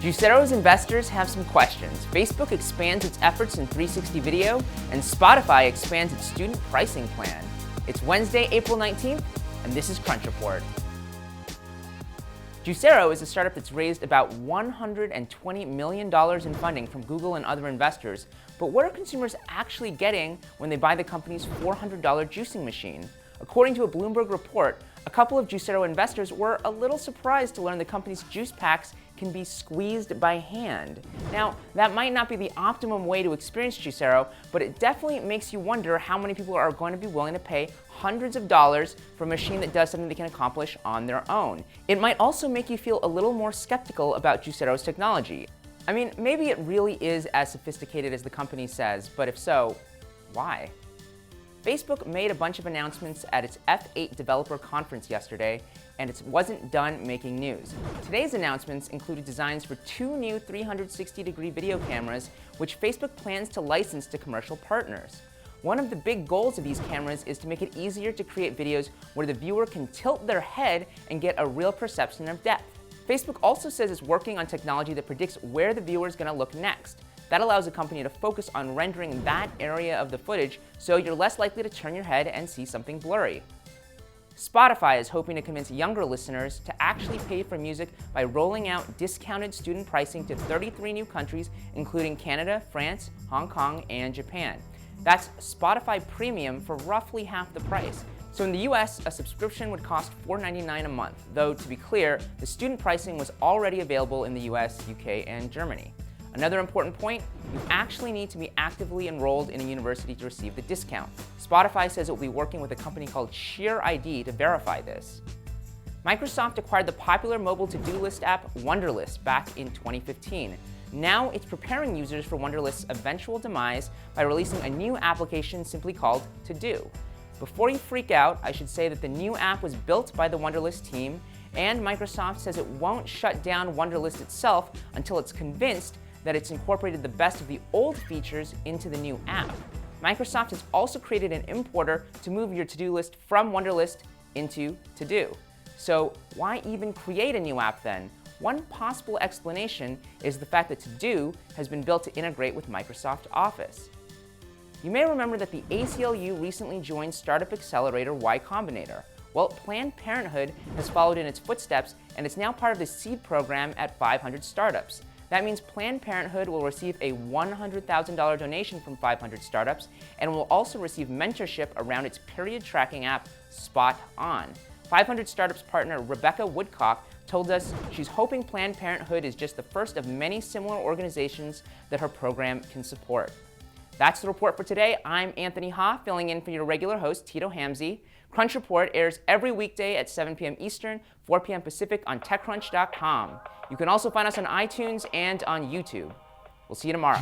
Juicero's investors have some questions. Facebook expands its efforts in 360 video, and Spotify expands its student pricing plan. It's Wednesday, April 19th, and this is Crunch Report. Juicero is a startup that's raised about $120 million in funding from Google and other investors, but what are consumers actually getting when they buy the company's $400 juicing machine? According to a Bloomberg report, a couple of Juicero investors were a little surprised to learn the company's juice packs can be squeezed by hand. Now, that might not be the optimum way to experience Juicero, but it definitely makes you wonder how many people are going to be willing to pay hundreds of dollars for a machine that does something they can accomplish on their own. It might also make you feel a little more skeptical about Juicero's technology. I mean, maybe it really is as sophisticated as the company says, but if so, why? Facebook made a bunch of announcements at its F8 developer conference yesterday, and it wasn't done making news. Today's announcements included designs for 2 new 360-degree video cameras, which Facebook plans to license to commercial partners. One of the big goals of these cameras is to make it easier to create videos where the viewer can tilt their head and get a real perception of depth. Facebook also says it's working on technology that predicts where the viewer is going to look next. That allows the company to focus on rendering that area of the footage so you're less likely to turn your head and see something blurry. Spotify is hoping to convince younger listeners to actually pay for music by rolling out discounted student pricing to 33 new countries, including Canada, France, Hong Kong, and Japan. That's Spotify Premium for roughly half the price. So in the US, a subscription would cost $4.99 a month, though to be clear, the student pricing was already available in the US, UK, and Germany. Another important point, you actually need to be actively enrolled in a university to receive the discount. Spotify says it will be working with a company called ShareID to verify this. Microsoft acquired the popular mobile to-do list app Wunderlist back in 2015. Now it's preparing users for Wunderlist's eventual demise by releasing a new application simply called ToDo. Before you freak out, I should say that the new app was built by the Wunderlist team, and Microsoft says it won't shut down Wunderlist itself until it's convinced that it's incorporated the best of the old features into the new app. Microsoft has also created an importer to move your to-do list from Wunderlist into ToDo. So why even create a new app then? One possible explanation is the fact that ToDo has been built to integrate with Microsoft Office. You may remember that the ACLU recently joined startup accelerator Y Combinator. Well, Planned Parenthood has followed in its footsteps, and it's now part of the seed program at 500 startups. That means Planned Parenthood will receive a $100,000 donation from 500 startups and will also receive mentorship around its period tracking app, Spot On. 500 startups partner Rebecca Woodcock told us she's hoping Planned Parenthood is just the first of many similar organizations that her program can support. That's the report for today. I'm Anthony Ha, filling in for your regular host, Tito Hamzy. Crunch Report airs every weekday at 7 p.m. Eastern, 4 p.m. Pacific on TechCrunch.com. You can also find us on iTunes and on YouTube. We'll see you tomorrow.